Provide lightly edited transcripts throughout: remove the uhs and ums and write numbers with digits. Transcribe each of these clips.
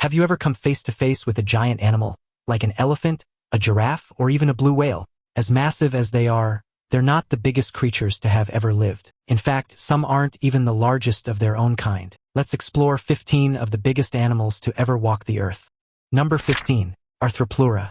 Have you ever come face to face with a giant animal, like an elephant, a giraffe, or even a blue whale? As massive as they are, they're not the biggest creatures to have ever lived. In fact, some aren't even the largest of their own kind. Let's explore 15 of the biggest animals to ever walk the earth. Number 15. Arthropleura.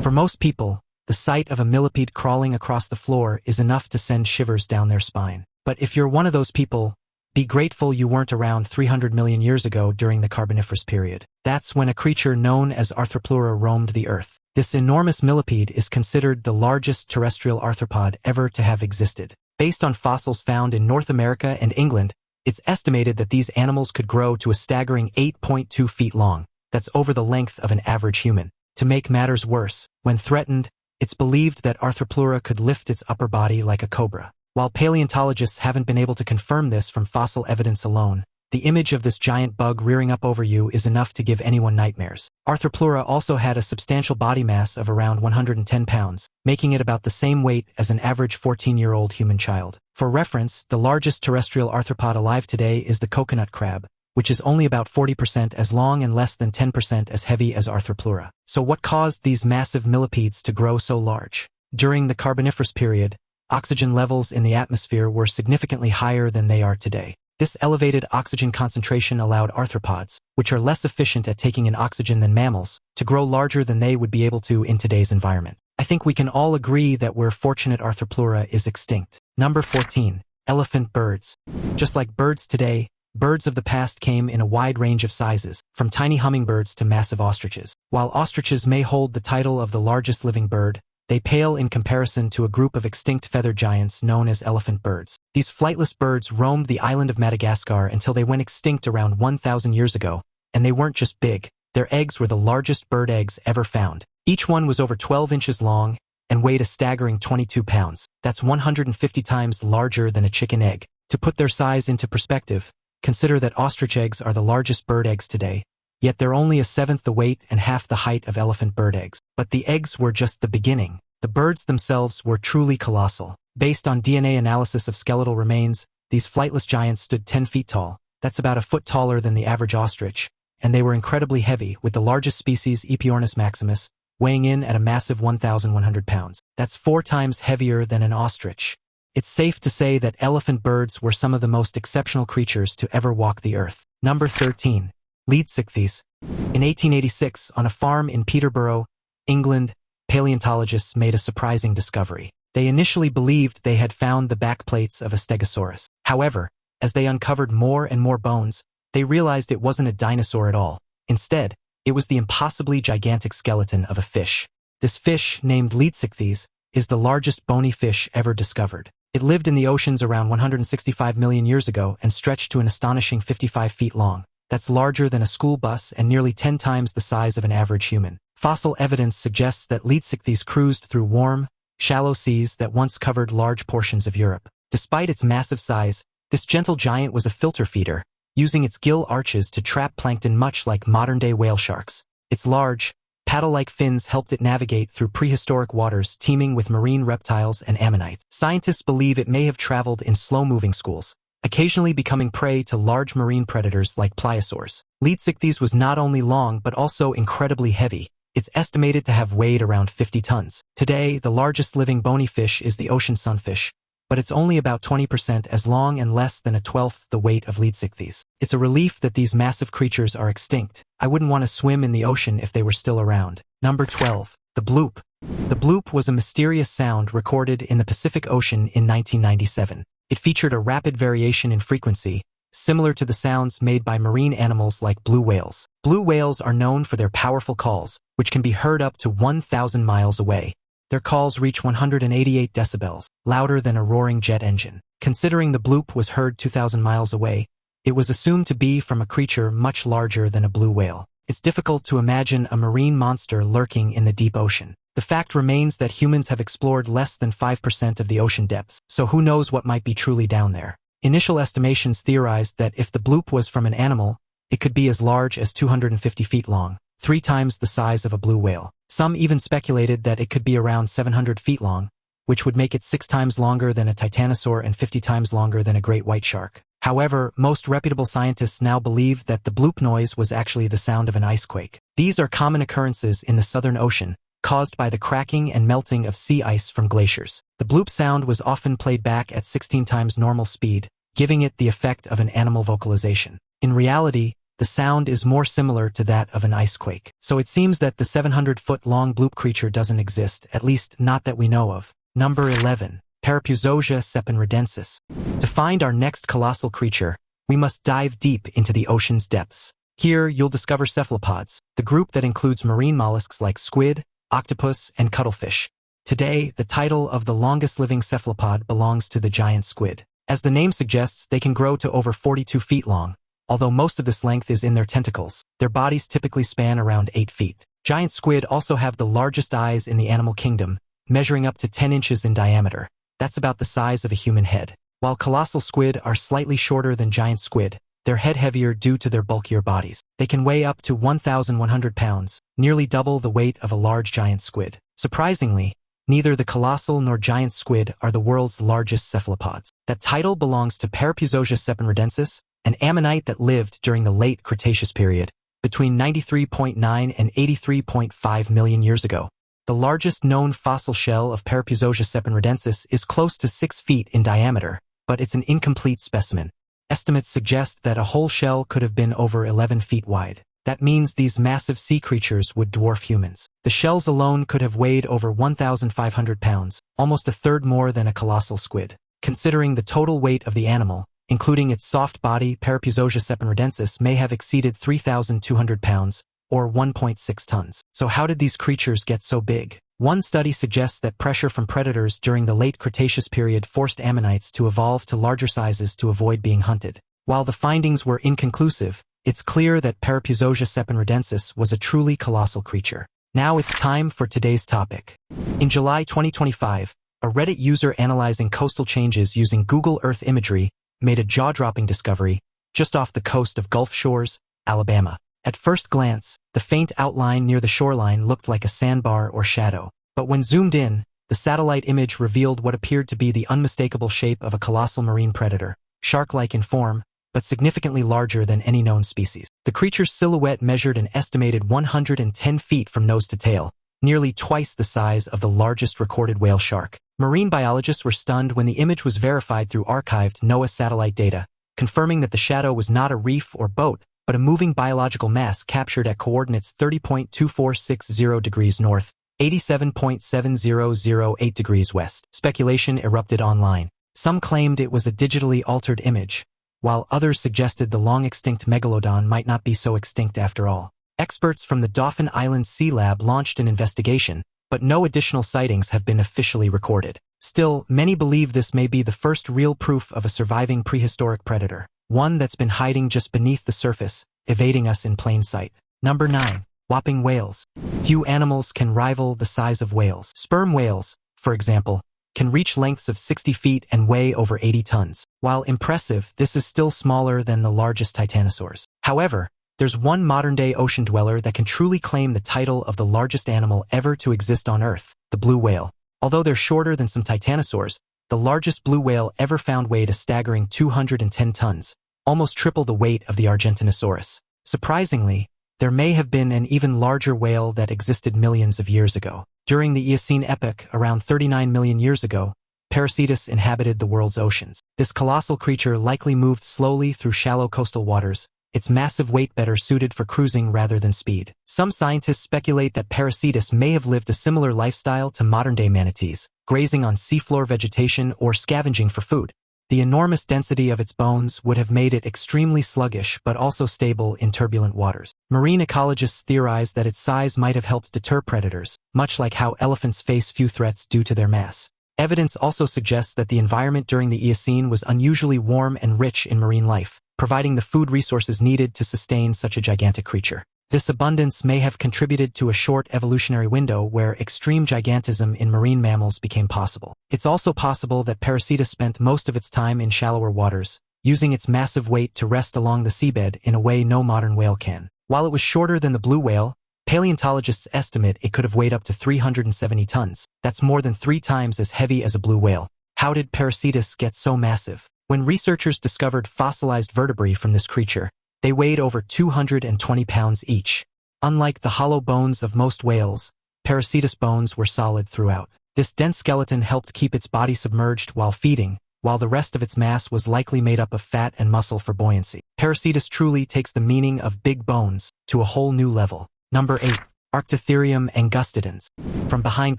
For most people, the sight of a millipede crawling across the floor is enough to send shivers down their spine. But if you're one of those people, be grateful you weren't around 300 million years ago during the Carboniferous period. That's when a creature known as Arthropleura roamed the earth. This enormous millipede is considered the largest terrestrial arthropod ever to have existed. Based on fossils found in North America and England, it's estimated that these animals could grow to a staggering 8.2 feet long. That's over the length of an average human. To make matters worse, when threatened, it's believed that Arthropleura could lift its upper body like a cobra. While paleontologists haven't been able to confirm this from fossil evidence alone, the image of this giant bug rearing up over you is enough to give anyone nightmares. Arthropleura also had a substantial body mass of around 110 pounds, making it about the same weight as an average 14-year-old human child. For reference, the largest terrestrial arthropod alive today is the coconut crab, which is only about 40% as long and less than 10% as heavy as Arthropleura. So what caused these massive millipedes to grow so large? During the Carboniferous period, oxygen levels in the atmosphere were significantly higher than they are today. This elevated oxygen concentration allowed arthropods, which are less efficient at taking in oxygen than mammals, to grow larger than they would be able to in today's environment. I think we can all agree that we're fortunate Arthropleura is extinct. Number 14. Elephant birds. Just like birds today, birds of the past came in a wide range of sizes, from tiny hummingbirds to massive ostriches. While ostriches may hold the title of the largest living bird, they pale in comparison to a group of extinct feathered giants known as elephant birds. These flightless birds roamed the island of Madagascar until they went extinct around 1,000 years ago, and they weren't just big. Their eggs were the largest bird eggs ever found. Each one was over 12 inches long and weighed a staggering 22 pounds. That's 150 times larger than a chicken egg. To put their size into perspective, consider that ostrich eggs are the largest bird eggs today, yet they're only a seventh the weight and half the height of elephant bird eggs. But the eggs were just the beginning. The birds themselves were truly colossal. Based on DNA analysis of skeletal remains, these flightless giants stood 10 feet tall. That's about a foot taller than the average ostrich, and they were incredibly heavy, with the largest species, Epeornis maximus, weighing in at a massive 1,100 pounds. That's 4 times heavier than an ostrich. It's safe to say that elephant birds were some of the most exceptional creatures to ever walk the earth. Number 13. Leadsichthys. In 1886, on a farm in Peterborough, England, paleontologists made a surprising discovery. They initially believed they had found the backplates of a stegosaurus. However, as they uncovered more and more bones, they realized it wasn't a dinosaur at all. Instead, it was the impossibly gigantic skeleton of a fish. This fish, named Leadsichthys, is the largest bony fish ever discovered. It lived in the oceans around 165 million years ago and stretched to an astonishing 55 feet long. That's larger than a school bus and nearly 10 times the size of an average human. Fossil evidence suggests that Leadsichthys cruised through warm, shallow seas that once covered large portions of Europe. Despite its massive size, this gentle giant was a filter feeder, using its gill arches to trap plankton much like modern-day whale sharks. Its large, paddle-like fins helped it navigate through prehistoric waters teeming with marine reptiles and ammonites. Scientists believe it may have traveled in slow-moving schools, occasionally becoming prey to large marine predators like pliosaurs. Leadsichthys was not only long but also incredibly heavy. It's estimated to have weighed around 50 tons. Today, the largest living bony fish is the ocean sunfish, but it's only about 20% as long and less than a 12th the weight of Leadsichthys. It's a relief that these massive creatures are extinct. I wouldn't want to swim in the ocean if they were still around. Number 12. The bloop. The bloop was a mysterious sound recorded in the Pacific Ocean in 1997. It featured a rapid variation in frequency, similar to the sounds made by marine animals like blue whales. Blue whales are known for their powerful calls, which can be heard up to 1,000 miles away. Their calls reach 188 decibels, louder than a roaring jet engine. Considering the bloop was heard 2,000 miles away, it was assumed to be from a creature much larger than a blue whale. It's difficult to imagine a marine monster lurking in the deep ocean. The fact remains that humans have explored less than 5% of the ocean depths, so who knows what might be truly down there. Initial estimations theorized that if the bloop was from an animal, it could be as large as 250 feet long, 3 times the size of a blue whale. Some even speculated that it could be around 700 feet long, which would make it 6 times longer than a titanosaur and 50 times longer than a great white shark. However, most reputable scientists now believe that the bloop noise was actually the sound of an icequake. These are common occurrences in the Southern Ocean, caused by the cracking and melting of sea ice from glaciers. The bloop sound was often played back at 16 times normal speed, giving it the effect of an animal vocalization. In reality, the sound is more similar to that of an icequake. So it seems that the 700-foot-long bloop creature doesn't exist, at least not that we know of. Number 11. Perucetus sepinridensis. To find our next colossal creature, we must dive deep into the ocean's depths. Here, you'll discover cephalopods, the group that includes marine mollusks like squid, octopus, and cuttlefish. Today, the title of the longest living cephalopod belongs to the giant squid. As the name suggests, they can grow to over 42 feet long, although most of this length is in their tentacles. Their bodies typically span around 8 feet. Giant squid also have the largest eyes in the animal kingdom, measuring up to 10 inches in diameter. That's about the size of a human head. While colossal squid are slightly shorter than giant squid, they're head-heavier due to their bulkier bodies. They can weigh up to 1,100 pounds, nearly double the weight of a large giant squid. Surprisingly, neither the colossal nor giant squid are the world's largest cephalopods. That title belongs to Perucetus sepinridensis, an ammonite that lived during the late Cretaceous period, between 93.9 and 83.5 million years ago. The largest known fossil shell of Perucetus sepinridensis is close to 6 feet in diameter, but it's an incomplete specimen. Estimates suggest that a whole shell could have been over 11 feet wide. That means these massive sea creatures would dwarf humans. The shells alone could have weighed over 1,500 pounds, almost a third more than a colossal squid. Considering the total weight of the animal, including its soft body, Perucetus sepinridensis may have exceeded 3,200 pounds, or 1.6 tons. So how did these creatures get so big? One study suggests that pressure from predators during the late Cretaceous period forced ammonites to evolve to larger sizes to avoid being hunted. While the findings were inconclusive, it's clear that Perucetus sepinridensis was a truly colossal creature. Now it's time for today's topic. In July 2025, a Reddit user analyzing coastal changes using Google Earth imagery made a jaw-dropping discovery just off the coast of Gulf Shores, Alabama. At first glance, the faint outline near the shoreline looked like a sandbar or shadow. But when zoomed in, the satellite image revealed what appeared to be the unmistakable shape of a colossal marine predator, shark-like in form, but significantly larger than any known species. The creature's silhouette measured an estimated 110 feet from nose to tail, nearly twice the size of the largest recorded whale shark. Marine biologists were stunned when the image was verified through archived NOAA satellite data, confirming that the shadow was not a reef or boat, but a moving biological mass captured at coordinates 30.2460 degrees north, 87.7008 degrees west. Speculation erupted online. Some claimed it was a digitally altered image, while others suggested the long-extinct megalodon might not be so extinct after all. Experts from the Dauphin Islands Sea Lab launched an investigation, but no additional sightings have been officially recorded. Still, many believe this may be the first real proof of a surviving prehistoric predator, one that's been hiding just beneath the surface, evading us in plain sight. Number 9. Whopping whales. Few animals can rival the size of whales. Sperm whales, for example, can reach lengths of 60 feet and weigh over 80 tons. While impressive, this is still smaller than the largest titanosaurs. However, there's one modern-day ocean dweller that can truly claim the title of the largest animal ever to exist on Earth, the blue whale. Although they're shorter than some titanosaurs, the largest blue whale ever found weighed a staggering 210 tons, almost triple the weight of the Argentinosaurus. Surprisingly, there may have been an even larger whale that existed millions of years ago. During the Eocene epoch, around 39 million years ago, Perucetus inhabited the world's oceans. This colossal creature likely moved slowly through shallow coastal waters, its massive weight better suited for cruising rather than speed. Some scientists speculate that Perucetus may have lived a similar lifestyle to modern-day manatees, grazing on seafloor vegetation or scavenging for food. The enormous density of its bones would have made it extremely sluggish but also stable in turbulent waters. Marine ecologists theorize that its size might have helped deter predators, much like how elephants face few threats due to their mass. Evidence also suggests that the environment during the Eocene was unusually warm and rich in marine life, providing the food resources needed to sustain such a gigantic creature. This abundance may have contributed to a short evolutionary window where extreme gigantism in marine mammals became possible. It's also possible that Perucetus spent most of its time in shallower waters, using its massive weight to rest along the seabed in a way no modern whale can. While it was shorter than the blue whale, paleontologists estimate it could have weighed up to 370 tons. That's more than 3 times as heavy as a blue whale. How did Perucetus get so massive? When researchers discovered fossilized vertebrae from this creature, they weighed over 220 pounds each. Unlike the hollow bones of most whales, Perucetus bones were solid throughout. This dense skeleton helped keep its body submerged while feeding, while the rest of its mass was likely made up of fat and muscle for buoyancy. Perucetus truly takes the meaning of big bones to a whole new level. Number 8. Arctotherium angustidens. From behind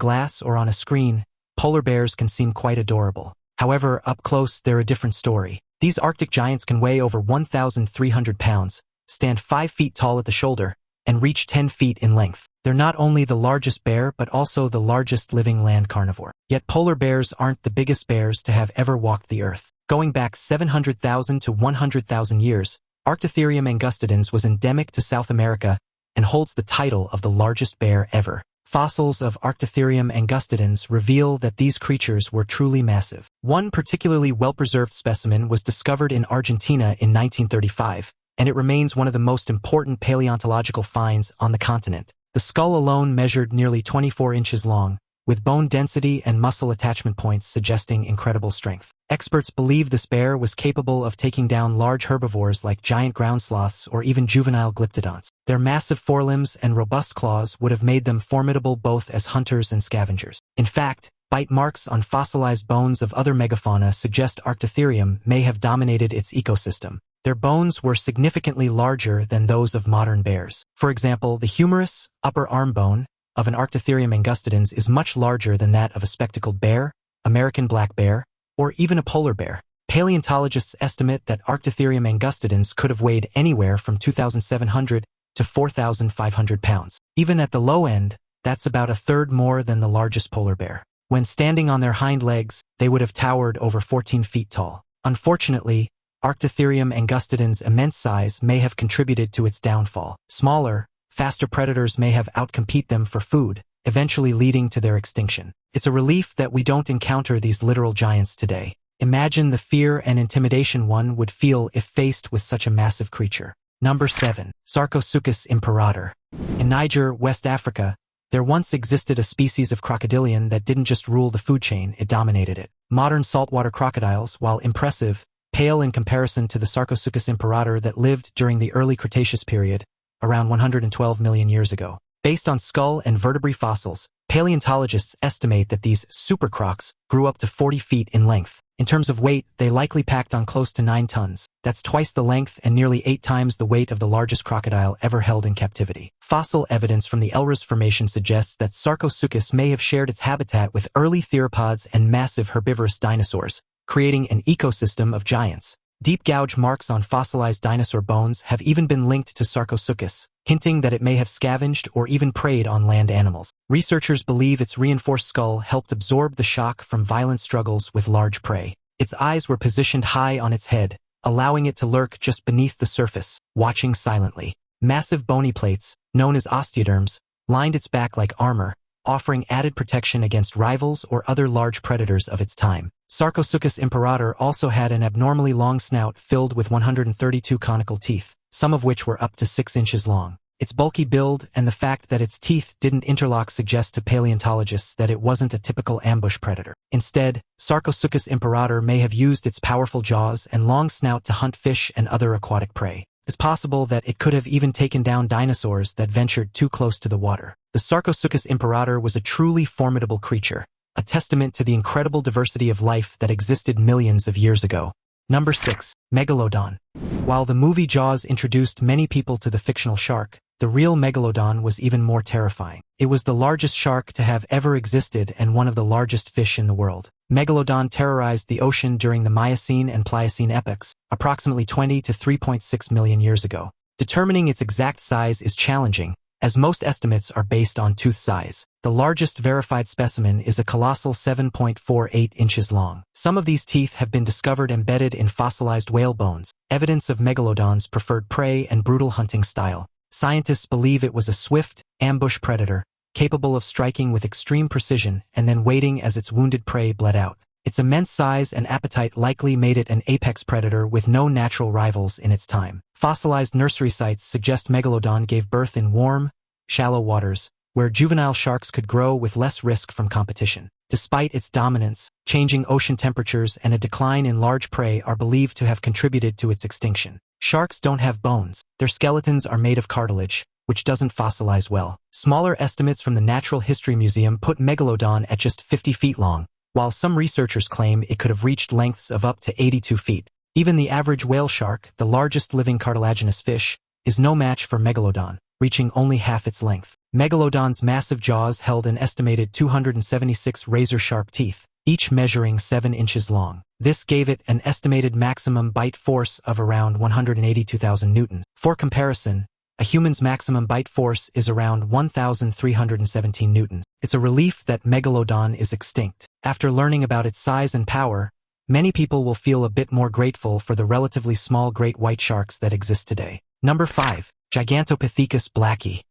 glass or on a screen, polar bears can seem quite adorable. However, up close they're a different story. These Arctic giants can weigh over 1,300 pounds, stand 5 feet tall at the shoulder, and reach 10 feet in length. They're not only the largest bear but also the largest living land carnivore. Yet polar bears aren't the biggest bears to have ever walked the earth. Going back 700,000 to 100,000 years, Arctotherium angustidens was endemic to South America and holds the title of the largest bear ever. Fossils of Arctotherium angustidens reveal that these creatures were truly massive. One particularly well-preserved specimen was discovered in Argentina in 1935, and it remains one of the most important paleontological finds on the continent. The skull alone measured nearly 24 inches long, with bone density and muscle attachment points suggesting incredible strength. Experts believe this bear was capable of taking down large herbivores like giant ground sloths or even juvenile glyptodonts. Their massive forelimbs and robust claws would have made them formidable both as hunters and scavengers. In fact, bite marks on fossilized bones of other megafauna suggest Arctotherium may have dominated its ecosystem. Their bones were significantly larger than those of modern bears. For example, the humerus, upper arm bone, of an Arctotherium angustidens is much larger than that of a spectacled bear, American black bear, or even a polar bear. Paleontologists estimate that Arctotherium angustidens could have weighed anywhere from 2,700 to 4,500 pounds. Even at the low end, that's about a third more than the largest polar bear. When standing on their hind legs, they would have towered over 14 feet tall. Unfortunately, Arctotherium angustidens' immense size may have contributed to its downfall. Smaller, faster predators may have outcompete them for food, eventually leading to their extinction. It's a relief that we don't encounter these literal giants today. Imagine the fear and intimidation one would feel if faced with such a massive creature. Number 7. Sarcosuchus imperator. In Niger, West Africa, there once existed a species of crocodilian that didn't just rule the food chain, it dominated it. Modern saltwater crocodiles, while impressive, pale in comparison to the Sarcosuchus imperator that lived during the early Cretaceous period, around 112 million years ago. Based on skull and vertebrae fossils, paleontologists estimate that these supercrocs grew up to 40 feet in length. In terms of weight, they likely packed on close to 9 tons. That's twice the length and nearly 8 times the weight of the largest crocodile ever held in captivity. Fossil evidence from the Elrus Formation suggests that Sarcosuchus may have shared its habitat with early theropods and massive herbivorous dinosaurs, creating an ecosystem of giants. Deep gouge marks on fossilized dinosaur bones have even been linked to Sarcosuchus, hinting that it may have scavenged or even preyed on land animals. Researchers believe its reinforced skull helped absorb the shock from violent struggles with large prey. Its eyes were positioned high on its head, allowing it to lurk just beneath the surface, watching silently. Massive bony plates, known as osteoderms, lined its back like armor, offering added protection against rivals or other large predators of its time. Sarcosuchus imperator also had an abnormally long snout filled with 132 conical teeth, some of which were up to 6 inches long. Its bulky build and the fact that its teeth didn't interlock suggest to paleontologists that it wasn't a typical ambush predator. Instead, Sarcosuchus imperator may have used its powerful jaws and long snout to hunt fish and other aquatic prey. It's possible that it could have even taken down dinosaurs that ventured too close to the water. The Sarcosuchus imperator was a truly formidable creature, a testament to the incredible diversity of life that existed millions of years ago. Number 6. Megalodon. While the movie Jaws introduced many people to the fictional shark, the real megalodon was even more terrifying. It was the largest shark to have ever existed and one of the largest fish in the world. Megalodon terrorized the ocean during the Miocene and Pliocene epochs, approximately 20 to 3.6 million years ago. Determining its exact size is challenging, as most estimates are based on tooth size. The largest verified specimen is a colossal 7.48 inches long. Some of these teeth have been discovered embedded in fossilized whale bones, evidence of Megalodon's preferred prey and brutal hunting style. Scientists believe it was a swift, ambush predator, capable of striking with extreme precision and then waiting as its wounded prey bled out. Its immense size and appetite likely made it an apex predator with no natural rivals in its time. Fossilized nursery sites suggest Megalodon gave birth in warm, shallow waters, where juvenile sharks could grow with less risk from competition. Despite its dominance, changing ocean temperatures and a decline in large prey are believed to have contributed to its extinction. Sharks don't have bones. Their skeletons are made of cartilage, which doesn't fossilize well. Smaller estimates from the Natural History Museum put Megalodon at just 50 feet long, while some researchers claim it could have reached lengths of up to 82 feet. Even the average whale shark, the largest living cartilaginous fish, is no match for Megalodon, reaching only half its length. Megalodon's massive jaws held an estimated 276 razor-sharp teeth, each measuring 7 inches long. This gave it an estimated maximum bite force of around 182,000 newtons. For comparison, a human's maximum bite force is around 1,317 newtons. It's a relief that Megalodon is extinct. After learning about its size and power, many people will feel a bit more grateful for the relatively small great white sharks that exist today. Number 5. Gigantopithecus blacki.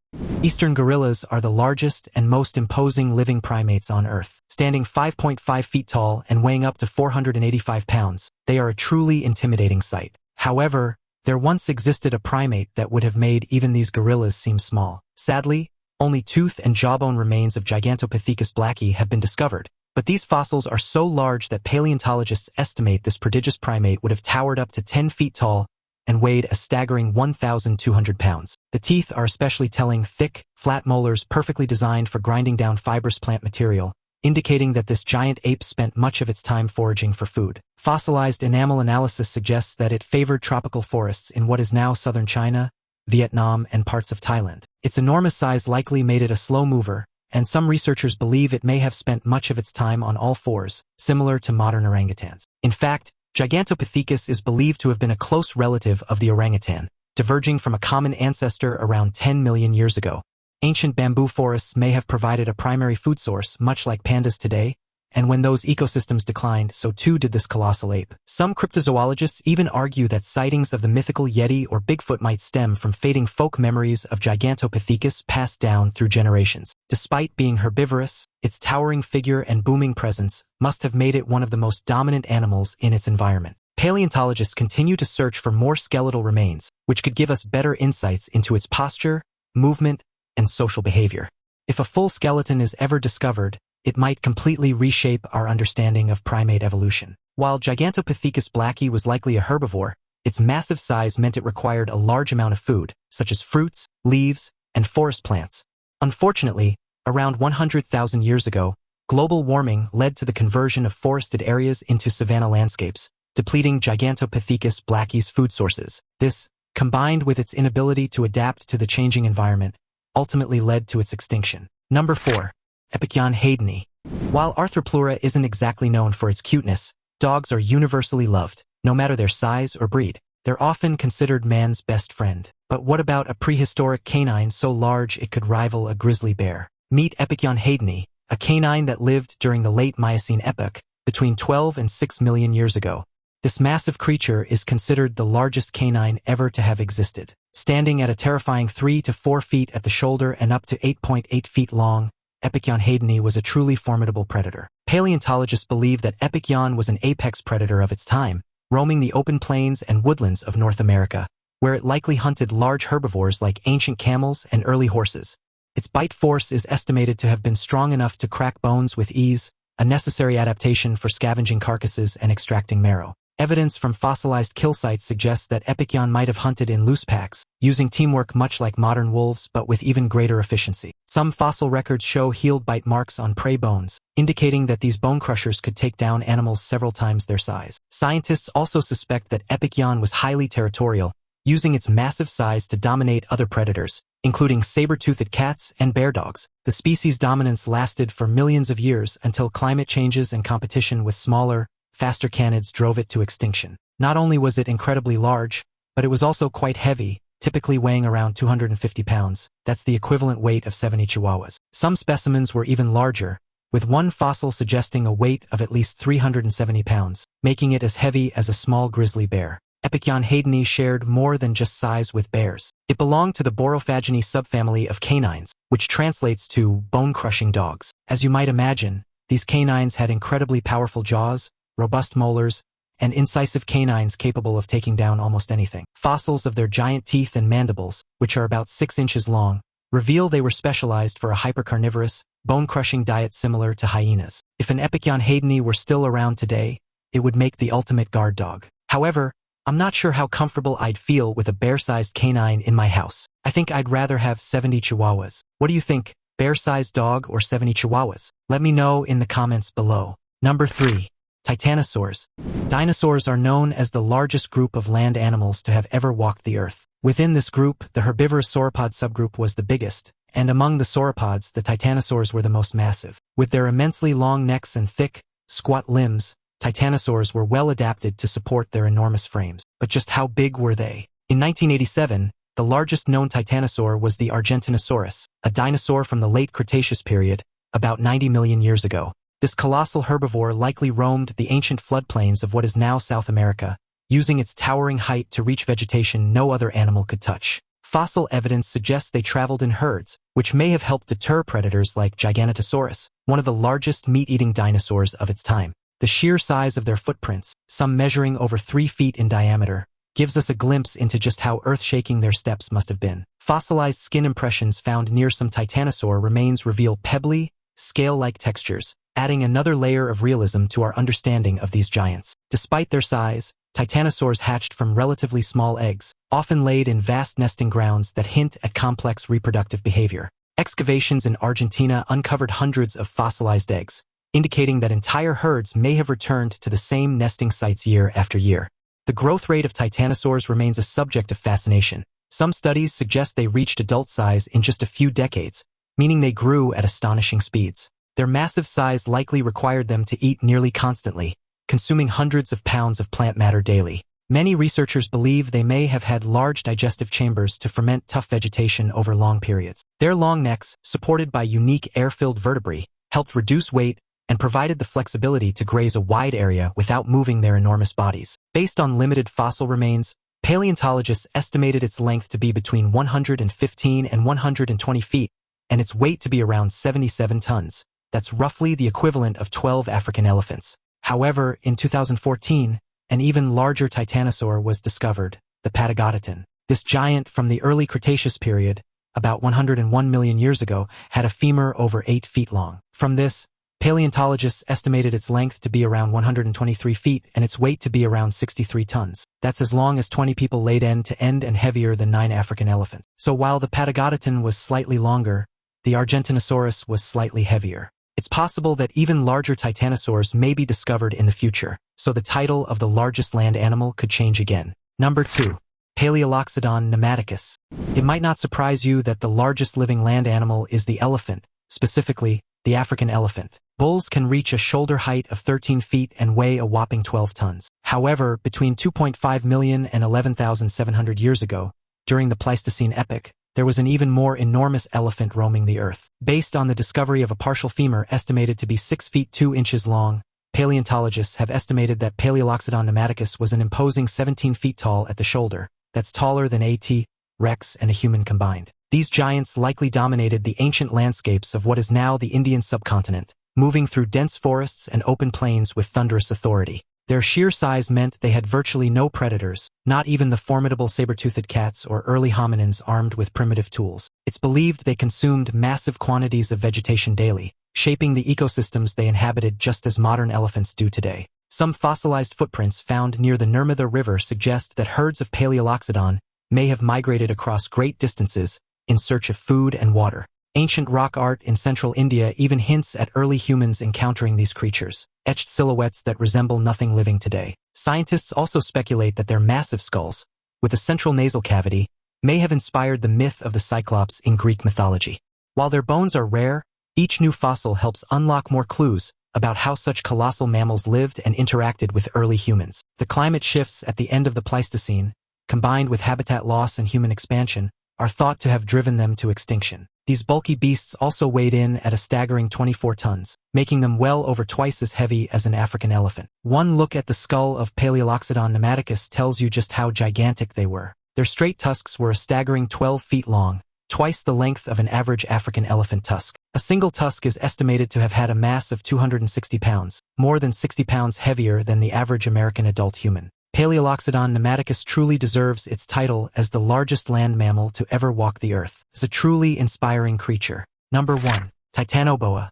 Eastern gorillas are the largest and most imposing living primates on Earth. Standing 5.5 feet tall and weighing up to 485 pounds, they are a truly intimidating sight. However, there once existed a primate that would have made even these gorillas seem small. Sadly, only tooth and jawbone remains of Gigantopithecus blacki have been discovered, but these fossils are so large that paleontologists estimate this prodigious primate would have towered up to 10 feet tall and weighed a staggering 1,200 pounds. The teeth are especially telling: thick, flat molars perfectly designed for grinding down fibrous plant material, indicating that this giant ape spent much of its time foraging for food. Fossilized enamel analysis suggests that it favored tropical forests in what is now southern China, Vietnam, and parts of Thailand. Its enormous size likely made it a slow mover, and some researchers believe it may have spent much of its time on all fours, similar to modern orangutans. In fact, Gigantopithecus is believed to have been a close relative of the orangutan, diverging from a common ancestor around 10 million years ago. Ancient bamboo forests may have provided a primary food source, much like pandas today, and when those ecosystems declined, so too did this colossal ape. Some cryptozoologists even argue that sightings of the mythical Yeti or Bigfoot might stem from fading folk memories of Gigantopithecus passed down through generations. Despite being herbivorous, its towering figure and booming presence must have made it one of the most dominant animals in its environment. Paleontologists continue to search for more skeletal remains, which could give us better insights into its posture, movement, and social behavior. If a full skeleton is ever discovered, it might completely reshape our understanding of primate evolution. While Gigantopithecus blacki was likely a herbivore, its massive size meant it required a large amount of food, such as fruits, leaves, and forest plants. Unfortunately, around 100,000 years ago, global warming led to the conversion of forested areas into savanna landscapes, depleting Gigantopithecus blacki's food sources. This, combined with its inability to adapt to the changing environment, ultimately led to its extinction. Number 4. Epicyon haydeni. While Arthropleura isn't exactly known for its cuteness, dogs are universally loved, no matter their size or breed. They're often considered man's best friend. But what about a prehistoric canine so large it could rival a grizzly bear? Meet Epicyon haydeni, a canine that lived during the late Miocene epoch, between 12 and 6 million years ago. This massive creature is considered the largest canine ever to have existed. Standing at a terrifying 3 to 4 feet at the shoulder and up to 8.8 feet long, Epicyon haydeni was a truly formidable predator. Paleontologists believe that Epicyon was an apex predator of its time, roaming the open plains and woodlands of North America, where it likely hunted large herbivores like ancient camels and early horses. Its bite force is estimated to have been strong enough to crack bones with ease, a necessary adaptation for scavenging carcasses and extracting marrow. Evidence from fossilized kill sites suggests that Epicyon might have hunted in loose packs, using teamwork much like modern wolves but with even greater efficiency. Some fossil records show healed bite marks on prey bones, indicating that these bone crushers could take down animals several times their size. Scientists also suspect that Epicyon was highly territorial, using its massive size to dominate other predators, including saber-toothed cats and bear dogs. The species' dominance lasted for millions of years until climate changes and competition with smaller, faster canids drove it to extinction. Not only was it incredibly large, but it was also quite heavy, typically weighing around 250 pounds. That's the equivalent weight of 70 chihuahuas. Some specimens were even larger, with one fossil suggesting a weight of at least 370 pounds, making it as heavy as a small grizzly bear. Epicyon haydeni shared more than just size with bears. It belonged to the Bruhathkayosaurus subfamily of canines, which translates to bone-crushing dogs. As you might imagine, these canines had incredibly powerful jaws, robust molars, and incisive canines capable of taking down almost anything. Fossils of their giant teeth and mandibles, which are about 6 inches long, reveal they were specialized for a hypercarnivorous, bone-crushing diet similar to hyenas. If an Epicyanhaidini were still around today, it would make the ultimate guard dog. However, I'm not sure how comfortable I'd feel with a bear-sized canine in my house. I think I'd rather have 70 chihuahuas. What do you think, bear-sized dog or 70 chihuahuas? Let me know in the comments below. Number 3. Titanosaurs. Dinosaurs are known as the largest group of land animals to have ever walked the earth. Within this group, the herbivorous sauropod subgroup was the biggest, and among the sauropods, the titanosaurs were the most massive. With their immensely long necks and thick, squat limbs, titanosaurs were well adapted to support their enormous frames. But just how big were they? In 1987, the largest known titanosaur was the Argentinosaurus, a dinosaur from the late Cretaceous period, about 90 million years ago. This colossal herbivore likely roamed the ancient floodplains of what is now South America, using its towering height to reach vegetation no other animal could touch. Fossil evidence suggests they traveled in herds, which may have helped deter predators like Giganotosaurus, one of the largest meat-eating dinosaurs of its time. The sheer size of their footprints, some measuring over 3 feet in diameter, gives us a glimpse into just how earth-shaking their steps must have been. Fossilized skin impressions found near some titanosaur remains reveal pebbly, scale-like textures, adding another layer of realism to our understanding of these giants. Despite their size, titanosaurs hatched from relatively small eggs, often laid in vast nesting grounds that hint at complex reproductive behavior. Excavations in Argentina uncovered hundreds of fossilized eggs, indicating that entire herds may have returned to the same nesting sites year after year. The growth rate of titanosaurs remains a subject of fascination. Some studies suggest they reached adult size in just a few decades, meaning they grew at astonishing speeds. Their massive size likely required them to eat nearly constantly, consuming hundreds of pounds of plant matter daily. Many researchers believe they may have had large digestive chambers to ferment tough vegetation over long periods. Their long necks, supported by unique air-filled vertebrae, helped reduce weight and provided the flexibility to graze a wide area without moving their enormous bodies. Based on limited fossil remains, paleontologists estimated its length to be between 115 and 120 feet, and its weight to be around 77 tons. That's roughly the equivalent of 12 African elephants. However, in 2014, an even larger titanosaur was discovered, the Patagotitan. This giant from the early Cretaceous period, about 101 million years ago, had a femur over 8 feet long. From this, paleontologists estimated its length to be around 123 feet and its weight to be around 63 tons. That's as long as 20 people laid end to end and heavier than 9 African elephants. So while the Patagotitan was slightly longer, the Argentinosaurus was slightly heavier. It's possible that even larger titanosaurs may be discovered in the future, so the title of the largest land animal could change again. Number 2. Paleoloxodon pneumaticus. It might not surprise you that the largest living land animal is the elephant, specifically, the African elephant. Bulls can reach a shoulder height of 13 feet and weigh a whopping 12 tons. However, between 2.5 million and 11,700 years ago, during the Pleistocene epoch, there was an even more enormous elephant roaming the earth. Based on the discovery of a partial femur estimated to be 6 feet 2 inches long, paleontologists have estimated that Paleoloxodon pneumaticus was an imposing 17 feet tall at the shoulder. That's taller than a T-Rex and a human combined. These giants likely dominated the ancient landscapes of what is now the Indian subcontinent, moving through dense forests and open plains with thunderous authority. Their sheer size meant they had virtually no predators, not even the formidable saber-toothed cats or early hominins armed with primitive tools. It's believed they consumed massive quantities of vegetation daily, shaping the ecosystems they inhabited just as modern elephants do today. Some fossilized footprints found near the Nirmada River suggest that herds of Paleoloxodon may have migrated across great distances in search of food and water. Ancient rock art in central India even hints at early humans encountering these creatures, etched silhouettes that resemble nothing living today. Scientists also speculate that their massive skulls, with a central nasal cavity, may have inspired the myth of the Cyclops in Greek mythology. While their bones are rare, each new fossil helps unlock more clues about how such colossal mammals lived and interacted with early humans. The climate shifts at the end of the Pleistocene, combined with habitat loss and human expansion, are thought to have driven them to extinction. These bulky beasts also weighed in at a staggering 24 tons, making them well over twice as heavy as an African elephant. One look at the skull of Paleoloxodon pneumaticus tells you just how gigantic they were. Their straight tusks were a staggering 12 feet long, twice the length of an average African elephant tusk. A single tusk is estimated to have had a mass of 260 pounds, more than 60 pounds heavier than the average American adult human. Paleoloxodon pneumaticus truly deserves its title as the largest land mammal to ever walk the earth. It's a truly inspiring creature. Number 1. Titanoboa.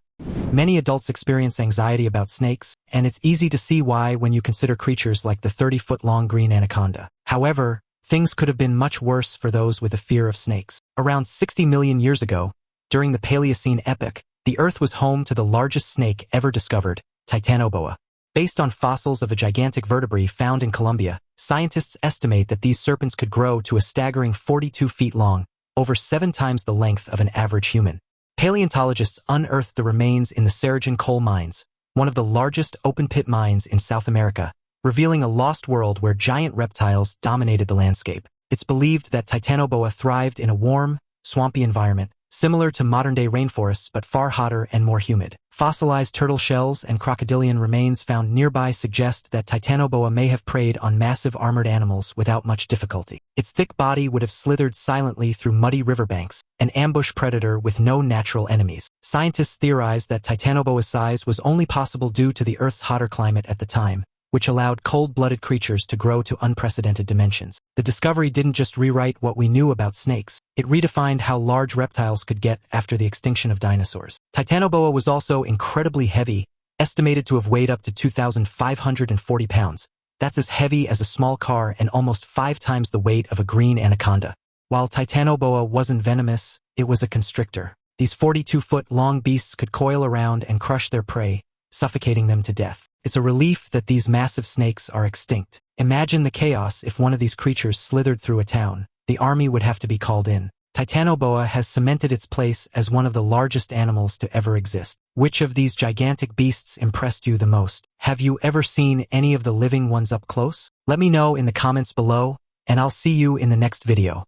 Many adults experience anxiety about snakes, and it's easy to see why when you consider creatures like the 30-foot-long green anaconda. However, things could have been much worse for those with a fear of snakes. Around 60 million years ago, during the Paleocene epoch, the Earth was home to the largest snake ever discovered, Titanoboa. Based on fossils of a gigantic vertebrate found in Colombia, scientists estimate that these serpents could grow to a staggering 42 feet long, over 7 times the length of an average human. Paleontologists unearthed the remains in the Sarajan coal mines, one of the largest open-pit mines in South America, revealing a lost world where giant reptiles dominated the landscape. It's believed that Titanoboa thrived in a warm, swampy environment, similar to modern-day rainforests but far hotter and more humid. Fossilized turtle shells and crocodilian remains found nearby suggest that Titanoboa may have preyed on massive armored animals without much difficulty. Its thick body would have slithered silently through muddy riverbanks, an ambush predator with no natural enemies. Scientists theorize that Titanoboa's size was only possible due to the Earth's hotter climate at the time, which allowed cold-blooded creatures to grow to unprecedented dimensions. The discovery didn't just rewrite what we knew about snakes, it redefined how large reptiles could get after the extinction of dinosaurs. Titanoboa was also incredibly heavy, estimated to have weighed up to 2,540 pounds. That's as heavy as a small car and almost 5 times the weight of a green anaconda. While Titanoboa wasn't venomous, it was a constrictor. These 42-foot-long beasts could coil around and crush their prey, suffocating them to death. It's a relief that these massive snakes are extinct. Imagine the chaos if one of these creatures slithered through a town. The army would have to be called in. Titanoboa has cemented its place as one of the largest animals to ever exist. Which of these gigantic beasts impressed you the most? Have you ever seen any of the living ones up close? Let me know in the comments below, and I'll see you in the next video.